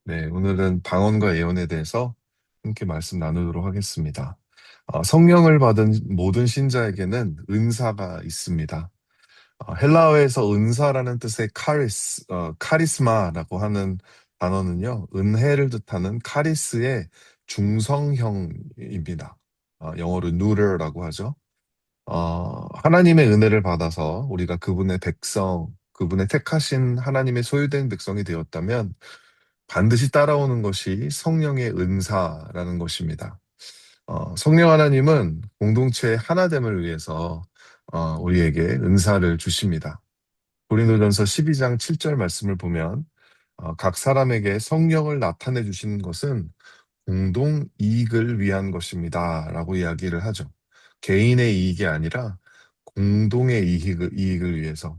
네, 오늘은 방언과 예언에 대해서 함께 말씀 나누도록 하겠습니다. 성령을 받은 모든 신자에게는 은사가 있습니다. 헬라어에서 은사라는 뜻의 카리스마라고 하는 단어는요, 은혜를 뜻하는 카리스의 중성형입니다. 영어로 누르라고 하죠. 하나님의 은혜를 받아서 우리가 그분의 백성, 그분의 택하신 하나님의 소유된 백성이 되었다면 반드시 따라오는 것이 성령의 은사라는 것입니다. 성령 하나님은 공동체의 하나됨을 위해서 우리에게 은사를 주십니다. 고린도전서 12장 7절 말씀을 보면 각 사람에게 성령을 나타내 주시는 것은 공동 이익을 위한 것입니다. 라고 이야기를 하죠. 개인의 이익이 아니라 공동의 이익을 위해서.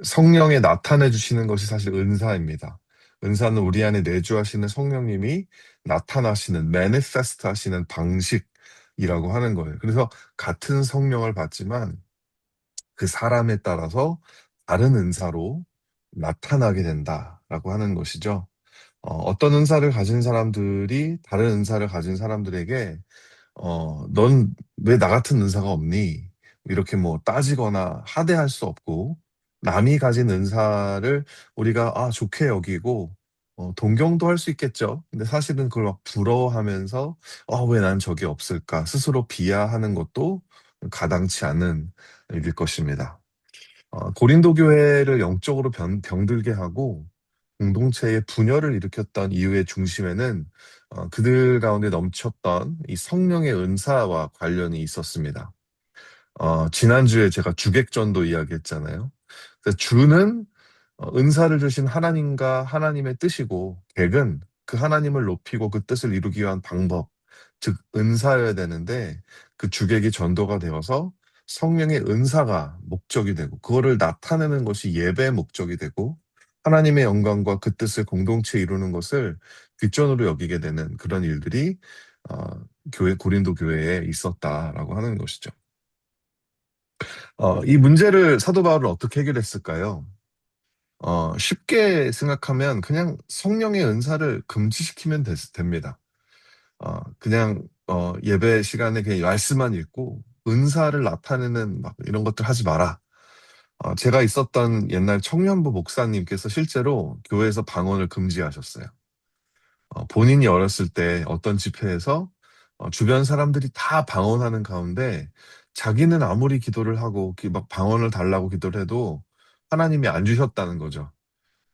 성령에 나타내 주시는 것이 사실 은사입니다. 은사는 우리 안에 내주하시는 성령님이 나타나시는, 매니페스트 하시는 방식이라고 하는 거예요. 그래서 같은 성령을 받지만 그 사람에 따라서 다른 은사로 나타나게 된다라고 하는 것이죠. 어떤 은사를 가진 사람들이 다른 은사를 가진 사람들에게 넌 왜 나 같은 은사가 없니? 이렇게 뭐 따지거나 하대할 수 없고, 남이 가진 은사를 우리가 좋게 여기고, 동경도 할 수 있겠죠. 근데 사실은 그걸 막 부러워하면서, 왜 난 저게 없을까? 스스로 비하하는 것도 가당치 않은 일일 것입니다. 고린도 교회를 영적으로 병들게 하고, 공동체의 분열을 일으켰던 이유의 중심에는 그들 가운데 넘쳤던 이 성령의 은사와 관련이 있었습니다. 지난주에 제가 주객전도 이야기했잖아요. 그래서 주는 은사를 주신 하나님과 하나님의 뜻이고, 객은 그 하나님을 높이고 그 뜻을 이루기 위한 방법, 즉 은사여야 되는데 그 주객이 전도가 되어서 성령의 은사가 목적이 되고 그거를 나타내는 것이 예배의 목적이 되고 하나님의 영광과 그 뜻을 공동체에 이루는 것을 뒷전으로 여기게 되는 그런 일들이 어, 고린도 교회에 있었다라고 하는 것이죠. 이 문제를 사도 바울은 어떻게 해결했을까요? 쉽게 생각하면 그냥 성령의 은사를 금지시키면 됩니다. 그냥 예배 시간에 그냥 말씀만 읽고 은사를 나타내는 막 이런 것들 하지 마라. 제가 있었던 옛날 청년부 목사님께서 실제로 교회에서 방언을 금지하셨어요. 본인이 어렸을 때 어떤 집회에서 주변 사람들이 다 방언하는 가운데 자기는 아무리 기도를 하고 막 방언을 달라고 기도를 해도 하나님이 안 주셨다는 거죠.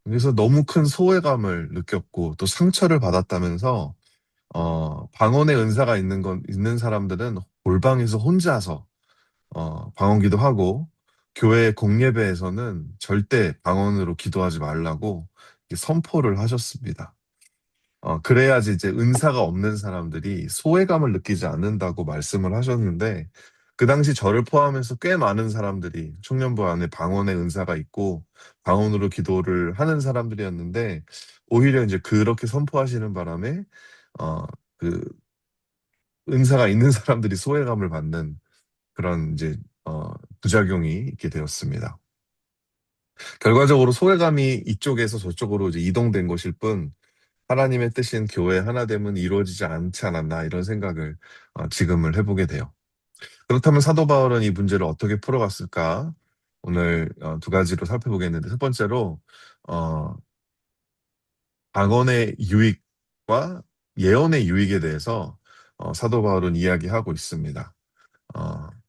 그래서 너무 큰 소외감을 느꼈고 또 상처를 받았다면서 방언의 은사가 있는 사람들은 골방에서 혼자서 방언기도 하고 교회 공예배에서는 절대 방언으로 기도하지 말라고 이렇게 선포를 하셨습니다. 그래야지 이제 은사가 없는 사람들이 소외감을 느끼지 않는다고 말씀을 하셨는데, 그 당시 저를 포함해서 꽤 많은 사람들이 청년부 안에 방언의 은사가 있고, 방언으로 기도를 하는 사람들이었는데, 오히려 이제 그렇게 선포하시는 바람에, 어, 그, 은사가 있는 사람들이 소외감을 받는 그런 이제, 부작용이 있게 되었습니다. 결과적으로 소외감이 이쪽에서 저쪽으로 이제 이동된 것일 뿐, 하나님의 뜻인 교회 하나됨은 이루어지지 않지 않았나 이런 생각을 지금을 해보게 돼요. 그렇다면 사도 바울은 이 문제를 어떻게 풀어갔을까? 오늘 두 가지로 살펴보겠는데 첫 번째로 어, 방언의 유익과 예언의 유익에 대해서 사도 바울은 이야기하고 있습니다.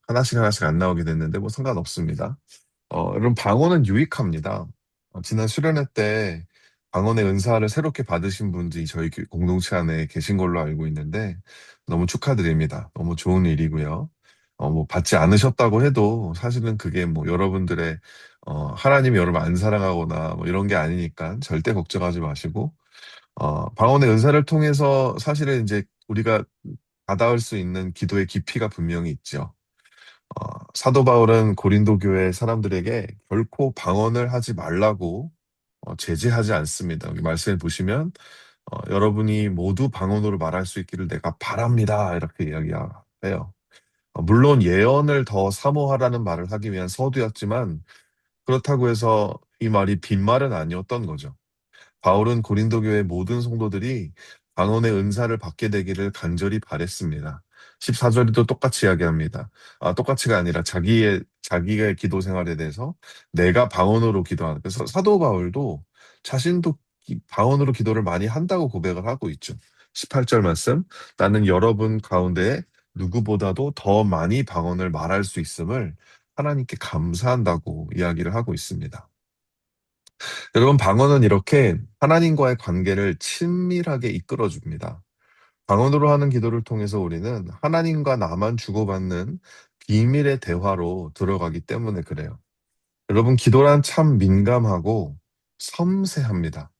하나씩 하나씩 안 나오게 됐는데 뭐 상관없습니다. 여러분 방언은 유익합니다. 지난 수련회 때 방언의 은사를 새롭게 받으신 분들이 저희 공동체 안에 계신 걸로 알고 있는데 너무 축하드립니다. 너무 좋은 일이고요. 뭐 받지 않으셨다고 해도 사실은 그게 뭐 여러분들의 하나님이 여러분 안 사랑하거나 뭐 이런 게 아니니까 절대 걱정하지 마시고 방언의 은사를 통해서 사실은 이제 우리가 받아올 수 있는 기도의 깊이가 분명히 있죠. 사도 바울은 고린도 교회 사람들에게 결코 방언을 하지 말라고 제지하지 않습니다. 여기 말씀해 보시면 여러분이 모두 방언으로 말할 수 있기를 내가 바랍니다. 이렇게 이야기해요. 물론 예언을 더 사모하라는 말을 하기 위한 서두였지만 그렇다고 해서 이 말이 빈말은 아니었던 거죠. 바울은 고린도 교회 모든 성도들이 방언의 은사를 받게 되기를 간절히 바랬습니다. 14절에도 똑같이 이야기합니다. 똑같이가 아니라 자기의 기도 생활에 대해서 내가 방언으로 기도하는. 그래서 사도 바울도 자신도 방언으로 기도를 많이 한다고 고백을 하고 있죠. 18절 말씀. 나는 여러분 가운데 누구보다도 더 많이 방언을 말할 수 있음을 하나님께 감사한다고 이야기를 하고 있습니다. 여러분, 방언은 이렇게 하나님과의 관계를 친밀하게 이끌어줍니다. 방언으로 하는 기도를 통해서 우리는 하나님과 나만 주고받는 비밀의 대화로 들어가기 때문에 그래요. 여러분, 기도란 참 민감하고 섬세합니다.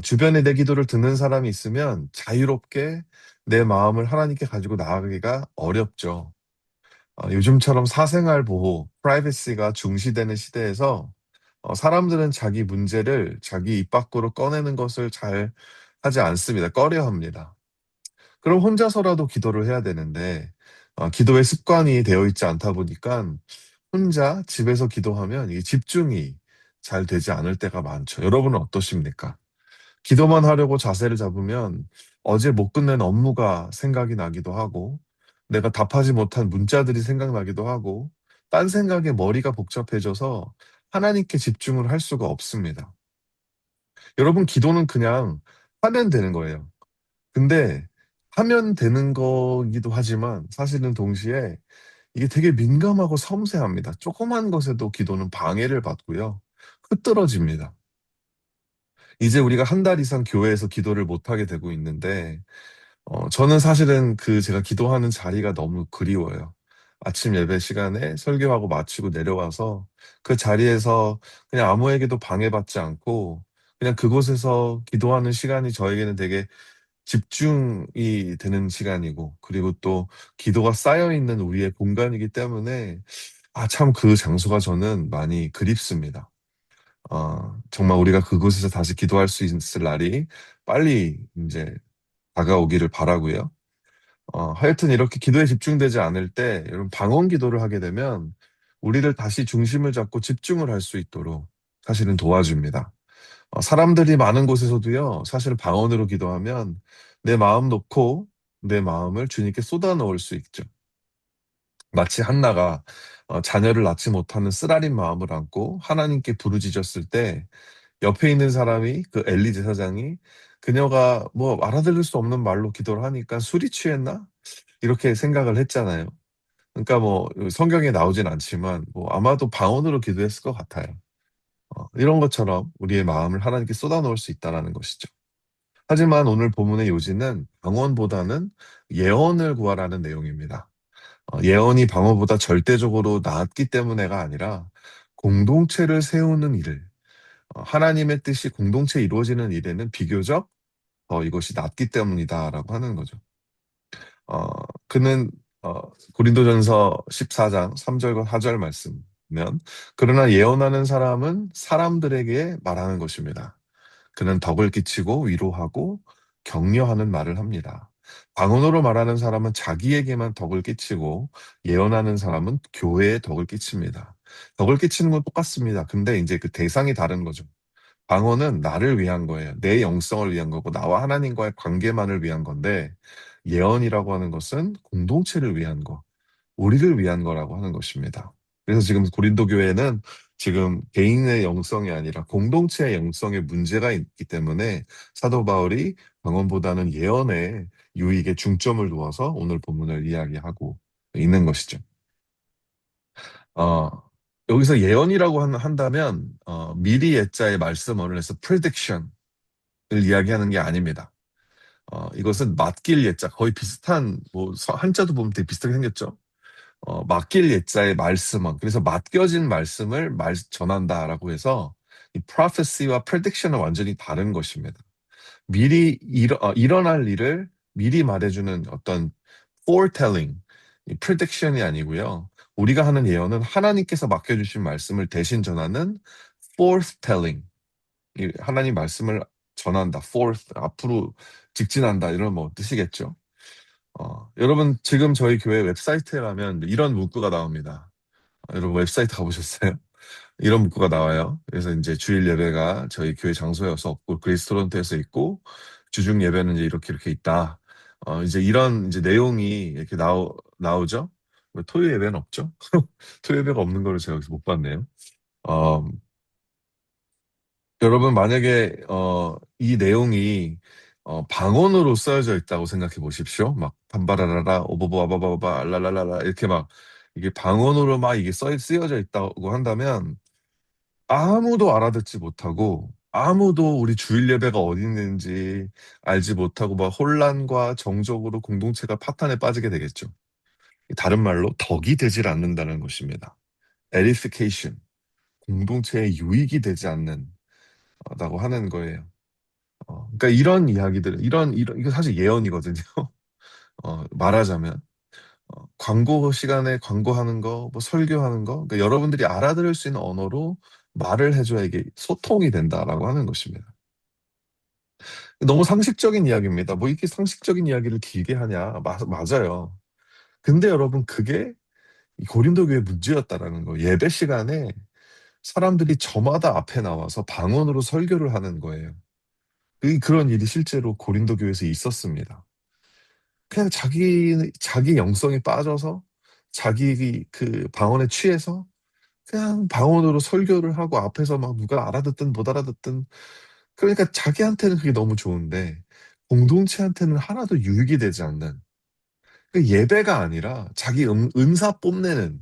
주변에 내 기도를 듣는 사람이 있으면 자유롭게 내 마음을 하나님께 가지고 나아가기가 어렵죠. 요즘처럼 사생활 보호, 프라이버시가 중시되는 시대에서 사람들은 자기 문제를 자기 입 밖으로 꺼내는 것을 잘 하지 않습니다. 꺼려 합니다. 그럼 혼자서라도 기도를 해야 되는데, 기도의 습관이 되어 있지 않다 보니까 혼자 집에서 기도하면 이 집중이 잘 되지 않을 때가 많죠. 여러분은 어떠십니까? 기도만 하려고 자세를 잡으면 어제 못 끝낸 업무가 생각이 나기도 하고, 내가 답하지 못한 문자들이 생각나기도 하고, 딴 생각에 머리가 복잡해져서 하나님께 집중을 할 수가 없습니다. 여러분, 기도는 그냥 하면 되는 거예요. 근데 하면 되는 거기도 하지만 사실은 동시에 이게 되게 민감하고 섬세합니다. 조그만 것에도 기도는 방해를 받고요. 흐트러집니다. 이제 우리가 한 달 이상 교회에서 기도를 못하게 되고 있는데, 저는 사실은 제가 기도하는 자리가 너무 그리워요. 아침 예배 시간에 설교하고 마치고 내려와서 그 자리에서 그냥 아무에게도 방해받지 않고 그냥 그곳에서 기도하는 시간이 저에게는 되게 집중이 되는 시간이고, 그리고 또 기도가 쌓여 있는 우리의 공간이기 때문에, 참 그 장소가 저는 많이 그립습니다. 정말 우리가 그곳에서 다시 기도할 수 있을 날이 빨리 이제 다가오기를 바라고요. 하여튼 이렇게 기도에 집중되지 않을 때, 여러분 방언 기도를 하게 되면 우리를 다시 중심을 잡고 집중을 할 수 있도록 사실은 도와줍니다. 사람들이 많은 곳에서도요, 사실 방언으로 기도하면 내 마음 놓고 내 마음을 주님께 쏟아 넣을 수 있죠. 마치 한나가 자녀를 낳지 못하는 쓰라린 마음을 안고 하나님께 부르짖었을 때 옆에 있는 사람이 그 엘리 제사장이 그녀가 뭐 알아들을 수 없는 말로 기도를 하니까 술이 취했나? 이렇게 생각을 했잖아요. 그러니까 뭐 성경에 나오진 않지만 뭐 아마도 방언으로 기도했을 것 같아요. 이런 것처럼 우리의 마음을 하나님께 쏟아놓을 수 있다는 것이죠. 하지만 오늘 본문의 요지는 방언보다는 예언을 구하라는 내용입니다. 예언이 방언보다 절대적으로 낫기 때문에가 아니라 공동체를 세우는 일을, 하나님의 뜻이 공동체에 이루어지는 일에는 비교적 이것이 낫기 때문이다라고 하는 거죠. 어, 그는 고린도전서 14장 3절과 4절 말씀면 그러나 예언하는 사람은 사람들에게 말하는 것입니다. 그는 덕을 끼치고 위로하고 격려하는 말을 합니다. 방언으로 말하는 사람은 자기에게만 덕을 끼치고 예언하는 사람은 교회에 덕을 끼칩니다. 덕을 끼치는 건 똑같습니다. 근데 이제 그 대상이 다른 거죠. 방언은 나를 위한 거예요. 내 영성을 위한 거고 나와 하나님과의 관계만을 위한 건데 예언이라고 하는 것은 공동체를 위한 거, 우리를 위한 거라고 하는 것입니다. 그래서 지금 고린도 교회는 지금 개인의 영성이 아니라 공동체의 영성에 문제가 있기 때문에 사도 바울이 방언보다는 예언에 유익에 중점을 두어서 오늘 본문을 이야기하고 있는 것이죠. 어, 여기서 예언이라고 한다면 미리 예자의 말씀어를 해서 prediction을 이야기하는 게 아닙니다. 이것은 맡길 예자 거의 비슷한 뭐 한자도 보면 되게 비슷하게 생겼죠. 맡길 예자의 말씀은 그래서 맡겨진 말씀을 전한다라고 해서 이 prophecy와 prediction은 완전히 다른 것입니다. 미리 일어날 일을 미리 말해주는 어떤 foretelling, 이 prediction이 아니고요. 우리가 하는 예언은 하나님께서 맡겨주신 말씀을 대신 전하는 forthtelling, 이 하나님 말씀을 전한다. forth, 앞으로 직진한다. 이런 뭐 뜻이겠죠. 여러분, 지금 저희 교회 웹사이트에 가면 이런 문구가 나옵니다. 여러분, 웹사이트 가보셨어요? 이런 문구가 나와요. 그래서 이제 주일 예배가 저희 교회 장소여서 없고 그리스 토론토에서 있고 주중 예배는 이제 이렇게 이렇게 있다. 이제 이런 이제 내용이 이렇게 나오죠. 왜 토요 예배는 없죠? 토요 예배가 없는 거를 제가 여기서 못 봤네요. 어, 여러분 만약에 이 내용이 방언으로 쓰여져 있다고 생각해 보십시오. 막 반바라라라 오버보아바바바 알랄랄라 이렇게 막 이게 방언으로 막 이게 쓰여져 있다고 한다면 아무도 알아듣지 못하고 아무도 우리 주일 예배가 어디 있는지 알지 못하고 막 혼란과 정적으로 공동체가 파탄에 빠지게 되겠죠. 다른 말로 덕이 되질 않는다는 것입니다. edification, 공동체의 유익이 되지 않는다고 하는 거예요. 그러니까 이런 이야기들, 이거 사실 예언이거든요. 말하자면. 광고 시간에 광고하는 거, 뭐 설교하는 거, 그러니까 여러분들이 알아들을 수 있는 언어로 말을 해줘야 이게 소통이 된다라고 하는 것입니다. 너무 상식적인 이야기입니다. 뭐 이렇게 상식적인 이야기를 길게 하냐? 맞아요. 근데 여러분, 그게 이 고린도 교회 문제였다라는 거. 예배 시간에 사람들이 저마다 앞에 나와서 방언으로 설교를 하는 거예요. 그런 일이 실제로 고린도 교회에서 있었습니다. 그냥 자기 영성에 빠져서 자기 그 방언에 취해서 그냥 방언으로 설교를 하고 앞에서 막 누가 알아듣든 못 알아듣든 그러니까 자기한테는 그게 너무 좋은데 공동체한테는 하나도 유익이 되지 않는 그 예배가 아니라 자기 은사 뽐내는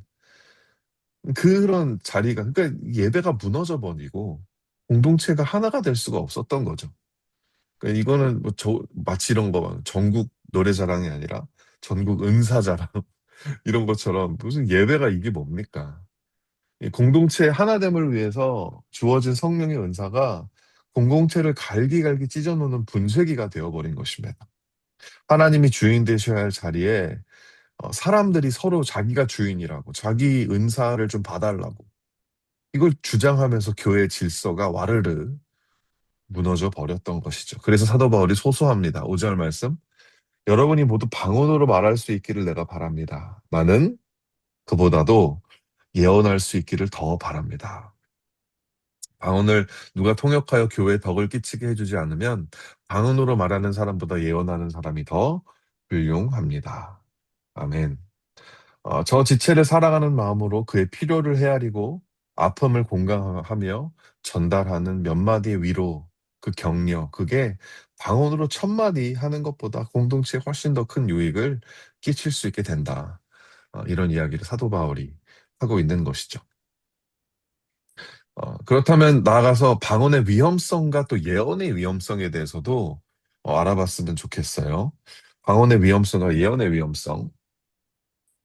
그런 자리가 그러니까 예배가 무너져 버리고 공동체가 하나가 될 수가 없었던 거죠. 그러니까 이거는 뭐 마치 이런 거 전국 노래자랑이 아니라 전국 은사자랑 이런 것처럼 무슨 예배가 이게 뭡니까? 이 공동체 하나됨을 위해서 주어진 성령의 은사가 공동체를 갈기갈기 찢어놓는 분쇄기가 되어버린 것입니다. 하나님이 주인 되셔야 할 자리에 사람들이 서로 자기가 주인이라고 자기 은사를 좀 봐달라고 이걸 주장하면서 교회 질서가 와르르 무너져 버렸던 것이죠. 그래서 사도 바울이 소소합니다. 5절 말씀. 여러분이 모두 방언으로 말할 수 있기를 내가 바랍니다. 나는 그보다도 예언할 수 있기를 더 바랍니다. 방언을 누가 통역하여 교회에 덕을 끼치게 해주지 않으면 방언으로 말하는 사람보다 예언하는 사람이 더 훌륭합니다. 아멘. 저 지체를 사랑하는 마음으로 그의 필요를 헤아리고 아픔을 공감하며 전달하는 몇 마디의 위로, 그 격려, 그게 방언으로 천 마디 하는 것보다 공동체에 훨씬 더 큰 유익을 끼칠 수 있게 된다. 이런 이야기를 사도 바울이 하고 있는 것이죠. 그렇다면 나아가서 방언의 위험성과 또 예언의 위험성에 대해서도 알아봤으면 좋겠어요. 방언의 위험성과 예언의 위험성.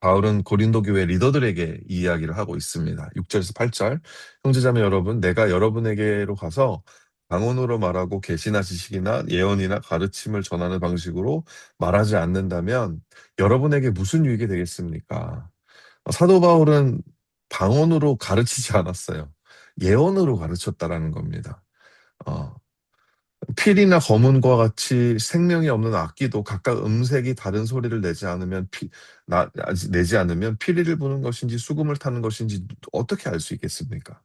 바울은 고린도 교회 리더들에게 이 이야기를 하고 있습니다. 6절에서 8절. 형제자매 여러분, 내가 여러분에게로 가서 방언으로 말하고 계시나 지식이나 예언이나 가르침을 전하는 방식으로 말하지 않는다면 여러분에게 무슨 유익이 되겠습니까? 사도 바울은 방언으로 가르치지 않았어요. 예언으로 가르쳤다라는 겁니다. 어, 필이나 검은과 같이 생명이 없는 악기도 각각 음색이 다른 소리를 내지 않으면 피리를 부는 것인지 수금을 타는 것인지 어떻게 알 수 있겠습니까?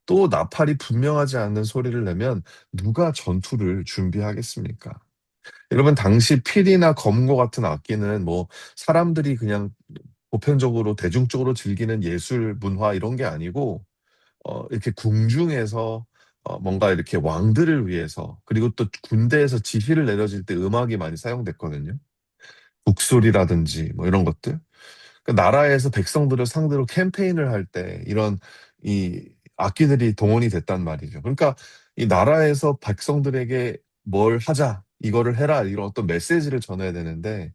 또 나팔이 분명하지 않는 소리를 내면 누가 전투를 준비하겠습니까? 여러분, 당시 필이나 검과 같은 악기는 뭐 사람들이 그냥 보편적으로 대중적으로 즐기는 예술 문화 이런 게 아니고 이렇게 궁중에서 뭔가 이렇게 왕들을 위해서 그리고 또 군대에서 지휘를 내려질 때 음악이 많이 사용됐거든요. 북소리라든지 뭐 이런 것들. 그 나라에서 백성들을 상대로 캠페인을 할 때 이런 이 악기들이 동원이 됐단 말이죠. 그러니까 이 나라에서 백성들에게 뭘 하자, 이거를 해라, 이런 어떤 메시지를 전해야 되는데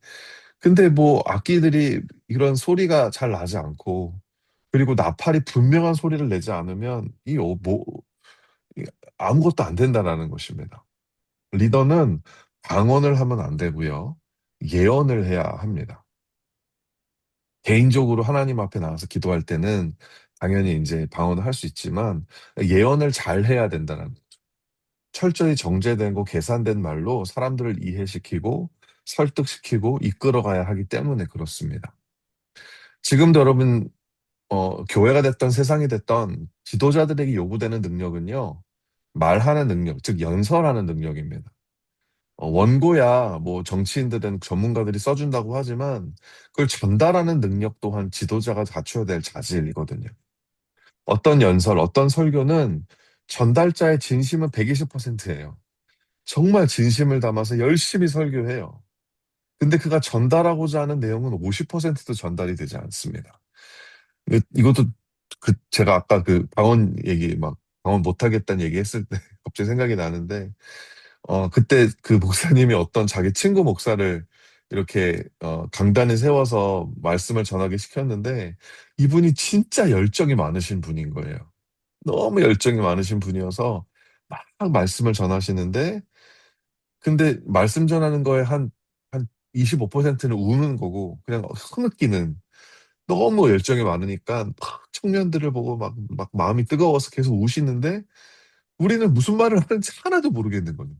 근데 뭐 악기들이 이런 소리가 잘 나지 않고 그리고 나팔이 분명한 소리를 내지 않으면 이 아무것도 안 된다라는 것입니다. 리더는 방언을 하면 안 되고요. 예언을 해야 합니다. 개인적으로 하나님 앞에 나가서 기도할 때는 당연히 이제 방언을 할 수 있지만 예언을 잘 해야 된다는 거죠. 철저히 정제된 계산된 말로 사람들을 이해시키고 설득시키고 이끌어가야 하기 때문에 그렇습니다. 지금도 여러분 교회가 됐던 세상이 됐던 지도자들에게 요구되는 능력은요, 말하는 능력, 즉 연설하는 능력입니다. 원고야 뭐 정치인들은 전문가들이 써준다고 하지만 그걸 전달하는 능력 또한 지도자가 갖춰야 될 자질이거든요. 어떤 연설, 어떤 설교는 전달자의 진심은 120%예요. 정말 진심을 담아서 열심히 설교해요. 근데 그가 전달하고자 하는 내용은 50%도 전달이 되지 않습니다. 이것도 제가 아까 그 방언 얘기 막 방언 못하겠다는 얘기 했을 때 갑자기 생각이 나는데 그때 그 목사님이 어떤 자기 친구 목사를 이렇게 강단에 세워서 말씀을 전하게 시켰는데 이분이 진짜 열정이 많으신 분인 거예요. 너무 열정이 많으신 분이어서 막 말씀을 전하시는데 근데 말씀 전하는 거에 한 25%는 우는 거고 그냥 흐느끼는 너무 열정이 많으니까 막 청년들을 보고 막 마음이 뜨거워서 계속 우시는데 우리는 무슨 말을 하는지 하나도 모르겠는 거예요.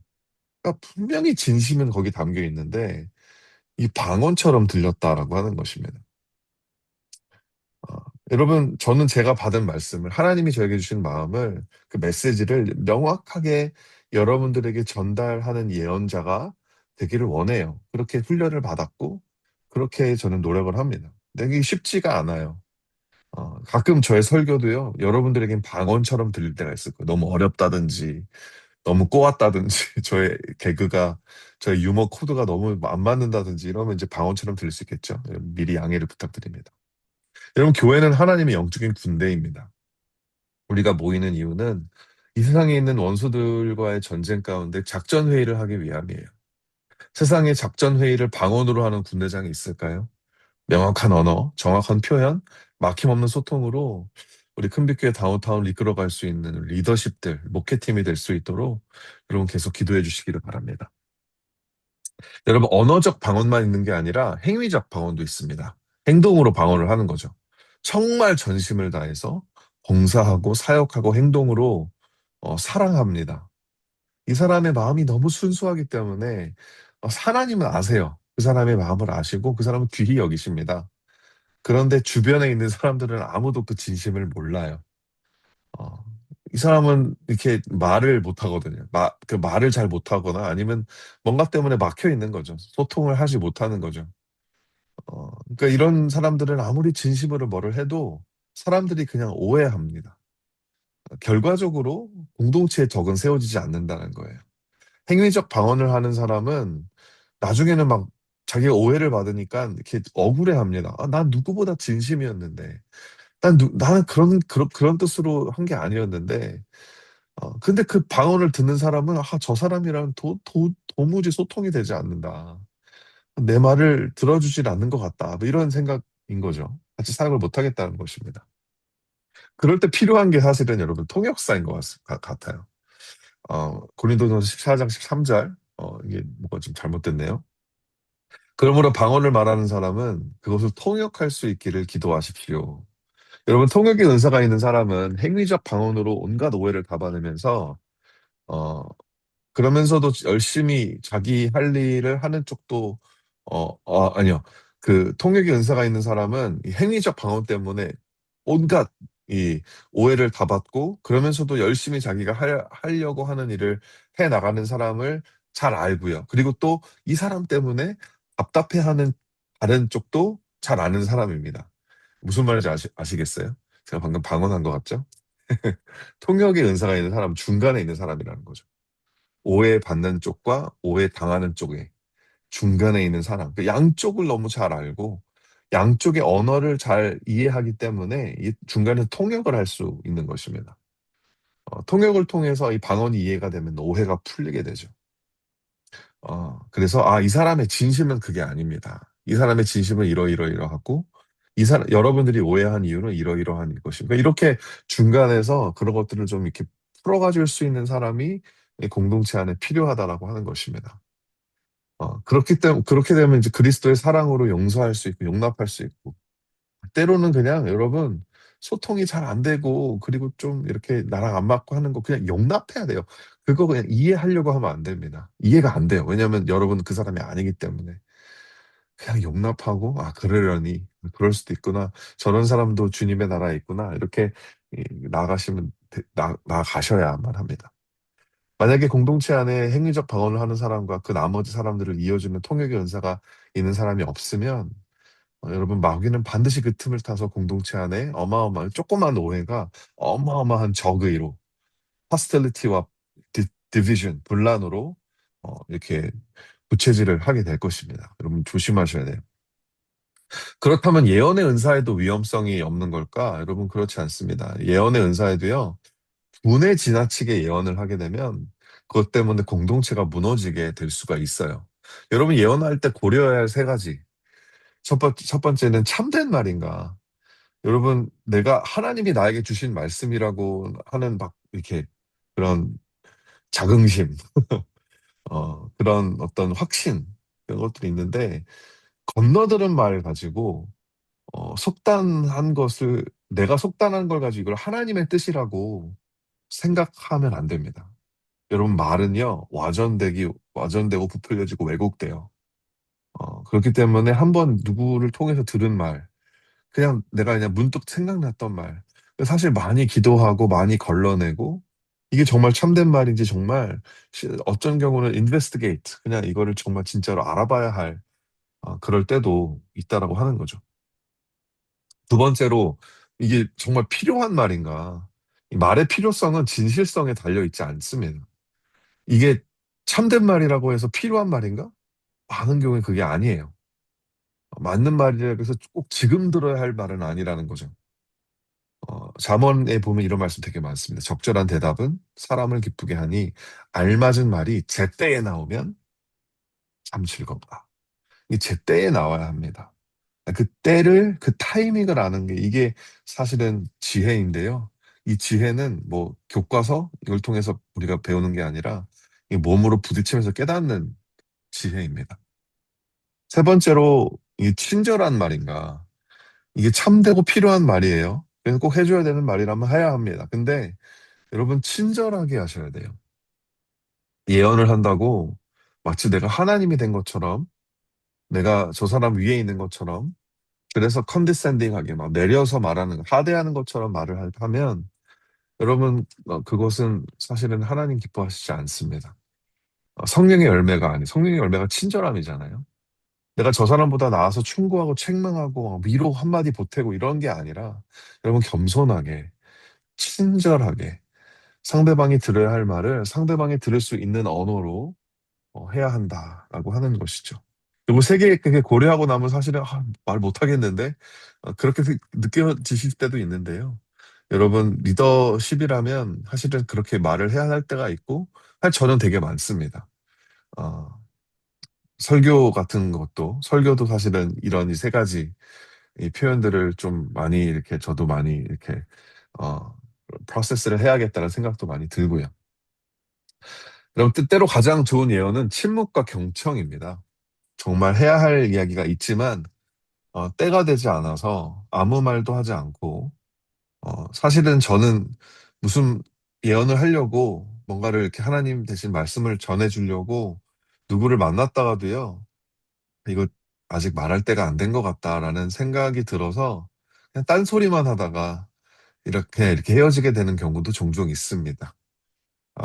그러니까 분명히 진심은 거기 담겨 있는데 이 방언처럼 들렸다라고 하는 것입니다. 어, 여러분, 저는 제가 받은 말씀을 하나님이 저에게 주신 마음을 그 메시지를 명확하게 여러분들에게 전달하는 예언자가 되기를 원해요. 그렇게 훈련을 받았고 그렇게 저는 노력을 합니다. 근데 이게 쉽지가 않아요. 가끔 저의 설교도요, 여러분들에겐 방언처럼 들릴 때가 있을 거예요. 너무 어렵다든지, 너무 꼬았다든지, 저의 유머 코드가 너무 안 맞는다든지 이러면 이제 방언처럼 들릴 수 있겠죠. 미리 양해를 부탁드립니다. 여러분, 교회는 하나님의 영적인 군대입니다. 우리가 모이는 이유는 이 세상에 있는 원수들과의 전쟁 가운데 작전 회의를 하기 위함이에요. 세상에 작전 회의를 방언으로 하는 군대장이 있을까요? 명확한 언어, 정확한 표현, 막힘없는 소통으로 우리 큰빛교회 다운타운을 이끌어갈 수 있는 리더십들, 목회팀이 될 수 있도록 여러분 계속 기도해 주시기를 바랍니다. 여러분, 언어적 방언만 있는 게 아니라 행위적 방언도 있습니다. 행동으로 방언을 하는 거죠. 정말 전심을 다해서 봉사하고 사역하고 행동으로 사랑합니다. 이 사람의 마음이 너무 순수하기 때문에 하나님은 아세요. 그 사람의 마음을 아시고 그 사람은 귀히 여기십니다. 그런데 주변에 있는 사람들은 아무도 그 진심을 몰라요. 어, 이 사람은 이렇게 말을 못 하거든요. 그 말을 잘 못하거나 아니면 뭔가 때문에 막혀 있는 거죠. 소통을 하지 못하는 거죠. 그러니까 이런 사람들은 아무리 진심으로 뭐를 해도 사람들이 그냥 오해합니다. 결과적으로 공동체의 덕은 세워지지 않는다는 거예요. 행위적 방언을 하는 사람은 나중에는 막 자기가 오해를 받으니까 이렇게 억울해합니다. 난 누구보다 진심이었는데. 나는 그런 뜻으로 한 게 아니었는데, 근데 그 방언을 듣는 사람은, 저 사람이랑 도무지 소통이 되지 않는다. 내 말을 들어주질 않는 것 같다. 뭐 이런 생각인 거죠. 같이 사역을 못 하겠다는 것입니다. 그럴 때 필요한 게 사실은 여러분 통역사인 것 같아요. 고린도전서 14장 13절, 이게 뭐가 좀 잘못됐네요. 그러므로 방언을 말하는 사람은 그것을 통역할 수 있기를 기도하십시오. 여러분, 통역의 은사가 있는 사람은 행위적 방언으로 온갖 오해를 잡아내면서, 어, 그러면서도 열심히 자기 할 일을 하는 쪽도, 아니요. 그 통역의 은사가 있는 사람은 이 행위적 방언 때문에 온갖 이 오해를 다 받고, 그러면서도 열심히 자기가 하려고 하는 일을 해 나가는 사람을 잘 알고요. 그리고 또 이 사람 때문에 답답해하는 다른 쪽도 잘 아는 사람입니다. 무슨 말인지 아시겠어요? 제가 방금 방언한 것 같죠? 통역의 은사가 있는 사람, 중간에 있는 사람이라는 거죠. 오해받는 쪽과 오해당하는 쪽에 중간에 있는 사람. 그 양쪽을 너무 잘 알고 양쪽의 언어를 잘 이해하기 때문에 이 중간에 통역을 할 수 있는 것입니다. 통역을 통해서 이 방언이 이해가 되면 오해가 풀리게 되죠. 그래서 이 사람의 진심은 그게 아닙니다. 이 사람의 진심은 이러이러이러하고 여러분들이 오해한 이유는 이러이러한 것입니다. 이렇게 중간에서 그런 것들을 좀 이렇게 풀어가줄 수 있는 사람이 이 공동체 안에 필요하다라고 하는 것입니다. 그렇게 되면 이제 그리스도의 사랑으로 용서할 수 있고 용납할 수 있고 때로는 그냥 여러분 소통이 잘 안 되고 그리고 좀 이렇게 나랑 안 맞고 하는 거 그냥 용납해야 돼요. 그거 그냥 이해하려고 하면 안 됩니다. 이해가 안 돼요. 왜냐하면 여러분 그 사람이 아니기 때문에. 그냥 용납하고, 아, 그러려니. 그럴 수도 있구나. 저런 사람도 주님의 나라에 있구나. 이렇게 나가시면, 나가셔야만 합니다. 만약에 공동체 안에 행위적 방언을 하는 사람과 그 나머지 사람들을 이어주는 통역의 은사가 있는 사람이 없으면, 여러분, 마귀는 반드시 그 틈을 타서 공동체 안에 어마어마한, 조그만 오해가 어마어마한 적의로, hostility와 division, 분란으로, 이렇게 부채질을 하게 될 것입니다. 여러분, 조심하셔야 돼요. 그렇다면 예언의 은사에도 위험성이 없는 걸까? 여러분, 그렇지 않습니다. 예언의 은사에도요, 분에 지나치게 예언을 하게 되면 그것 때문에 공동체가 무너지게 될 수가 있어요. 여러분, 예언할 때 고려해야 할 세 가지. 첫 번째는 참된 말인가? 여러분, 내가 하나님이 나에게 주신 말씀이라고 하는 막 이렇게 그런 자긍심, 그런 어떤 확신, 그런 것들이 있는데 건너들은 말 가지고 속단한 것을 내가 속단한 걸 가지고 이걸 하나님의 뜻이라고 생각하면 안 됩니다. 여러분 말은요 와전되고 부풀려지고 왜곡돼요. 그렇기 때문에 한번 누구를 통해서 들은 말, 그냥 내가 그냥 문득 생각났던 말, 사실 많이 기도하고 많이 걸러내고 이게 정말 참된 말인지 정말 어쩐 경우는 investigate 그냥 이거를 정말 진짜로 알아봐야 할 그럴 때도 있다라고 하는 거죠. 두 번째로 이게 정말 필요한 말인가? 이 말의 필요성은 진실성에 달려 있지 않습니다. 이게 참된 말이라고 해서 필요한 말인가? 많은 경우에 그게 아니에요. 맞는 말이라고 해서 꼭 지금 들어야 할 말은 아니라는 거죠. 잠언에 보면 이런 말씀 되게 많습니다. 적절한 대답은 사람을 기쁘게 하니 알맞은 말이 제때에 나오면 참 즐겁다. 이 제때에 나와야 합니다. 그 때를, 그 타이밍을 아는 게 이게 사실은 지혜인데요. 이 지혜는 뭐 교과서 이걸 통해서 우리가 배우는 게 아니라 이 몸으로 부딪히면서 깨닫는 지혜입니다. 세 번째로 이 친절한 말인가. 이게 참되고 필요한 말이에요. 그래서 꼭 해줘야 되는 말이라면 해야 합니다. 근데 여러분 친절하게 하셔야 돼요. 예언을 한다고 마치 내가 하나님이 된 것처럼 내가 저 사람 위에 있는 것처럼 그래서 컨디센딩하게 막 내려서 말하는 거, 하대하는 것처럼 하면 여러분 그것은 사실은 하나님 기뻐하시지 않습니다. 성령의 열매가 아니, 성령의 열매가 친절함이잖아요. 내가 저 사람보다 나아서 충고하고 책망하고 막 위로 한마디 보태고 이런 게 아니라 여러분 겸손하게 친절하게 상대방이 들어야 할 말을 상대방이 들을 수 있는 언어로 해야 한다라고 하는 것이죠. 그리고 세계 그게 고려하고 나면 사실은 말 못하겠는데 그렇게 느껴지실 때도 있는데요. 여러분 리더십이라면 사실은 그렇게 말을 해야 할 때가 있고 사실 저는 되게 많습니다. 어, 설교 같은 것도 설교도 사실은 이런 이 세 가지 이 표현들을 좀 많이 이렇게 저도 많이 이렇게 어, 프로세스를 해야겠다는 생각도 많이 들고요. 그럼 때때로 가장 좋은 예언은 침묵과 경청입니다. 정말 해야 할 이야기가 있지만 때가 되지 않아서 아무 말도 하지 않고 사실은 저는 무슨 예언을 하려고 뭔가를 이렇게 하나님 대신 말씀을 전해주려고 누구를 만났다가도요 이거 아직 말할 때가 안 된 것 같다라는 생각이 들어서 그냥 딴소리만 하다가 이렇게 헤어지게 되는 경우도 종종 있습니다.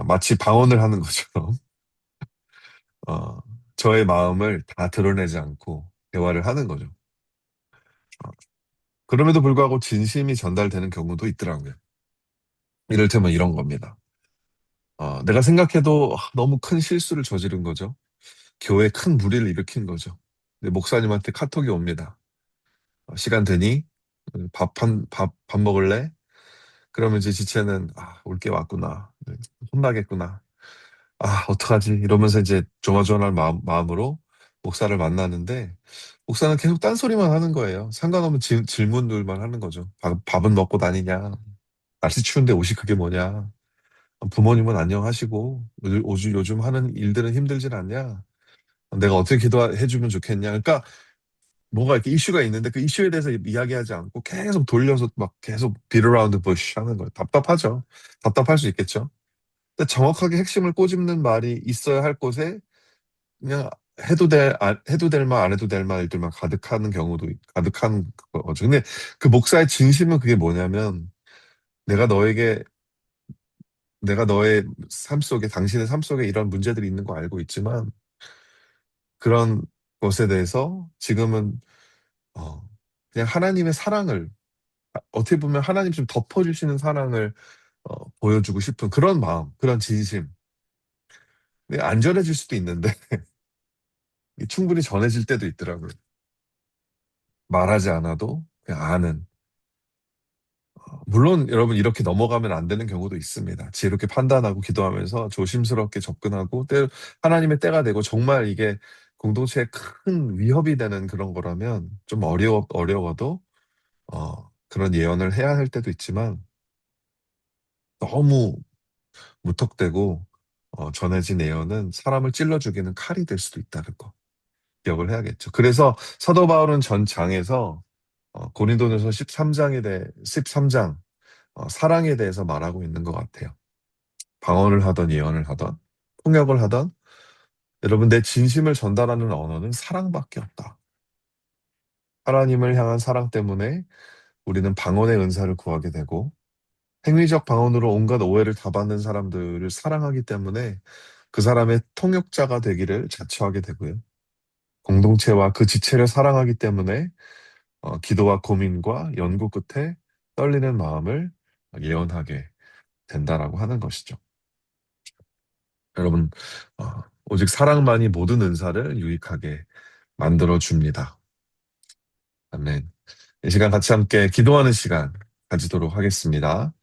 마치 방언을 하는 것처럼 어, 저의 마음을 다 드러내지 않고 대화를 하는 거죠. 어, 그럼에도 불구하고 진심이 전달되는 경우도 있더라고요. 이를테면 이런 겁니다. 내가 생각해도 너무 큰 실수를 저지른 거죠. 교회에 큰 무리를 일으킨 거죠. 근데 목사님한테 카톡이 옵니다. 시간 되니? 밥 먹을래? 그러면 이제 지체는, 올 게 왔구나. 네, 혼나겠구나. 어떡하지? 이러면서 이제 조마조마한 마음으로 목사를 만나는데, 목사는 계속 딴소리만 하는 거예요. 상관없는 질문들만 하는 거죠. 밥은 먹고 다니냐? 날씨 추운데 옷이 그게 뭐냐? 부모님은 안녕하시고, 요즘 하는 일들은 힘들진 않냐? 내가 어떻게 기도해주면 좋겠냐? 그러니까, 뭐가 이렇게 이슈가 있는데 그 이슈에 대해서 이야기하지 않고 계속 돌려서 막 계속 beat around the bush 하는 거예요. 답답하죠. 답답할 수 있겠죠. 근데 정확하게 핵심을 꼬집는 말이 있어야 할 곳에 그냥 해도 될 말, 안 해도 될 말들만 가득한 경우도, 가득한 거죠. 근데 그 목사의 진심은 그게 뭐냐면, 내가 너에게, 내가 너의 삶 속에, 당신의 삶 속에 이런 문제들이 있는 거 알고 있지만, 그런 것에 대해서 지금은, 어, 그냥 하나님의 사랑을, 어떻게 보면 하나님 좀 덮어주시는 사랑을, 보여주고 싶은 그런 마음, 그런 진심. 근데 안 전해질 수도 있는데, 충분히 전해질 때도 있더라고요. 말하지 않아도 그냥 아는. 물론 여러분 이렇게 넘어가면 안 되는 경우도 있습니다. 지혜롭게 판단하고 기도하면서 조심스럽게 접근하고 하나님의 때가 되고 정말 이게 공동체에 큰 위협이 되는 그런 거라면 좀 어려워도 그런 예언을 해야 할 때도 있지만 너무 무턱대고 전해진 예언은 사람을 찔러 죽이는 칼이 될 수도 있다는 거 기억을 해야겠죠. 그래서 사도 바울은 전 장에서 고린도전서 13장 사랑에 대해서 말하고 있는 것 같아요. 방언을 하던 예언을 하던 통역을 하던 여러분 내 진심을 전달하는 언어는 사랑밖에 없다. 하나님을 향한 사랑 때문에 우리는 방언의 은사를 구하게 되고 행위적 방언으로 온갖 오해를 다 받는 사람들을 사랑하기 때문에 그 사람의 통역자가 되기를 자처하게 되고요. 공동체와 그 지체를 사랑하기 때문에 기도와 고민과 연구 끝에 떨리는 마음을 예언하게 된다라고 하는 것이죠. 여러분, 오직 사랑만이 모든 은사를 유익하게 만들어 줍니다. 아멘. 이 시간 같이 함께 기도하는 시간 가지도록 하겠습니다.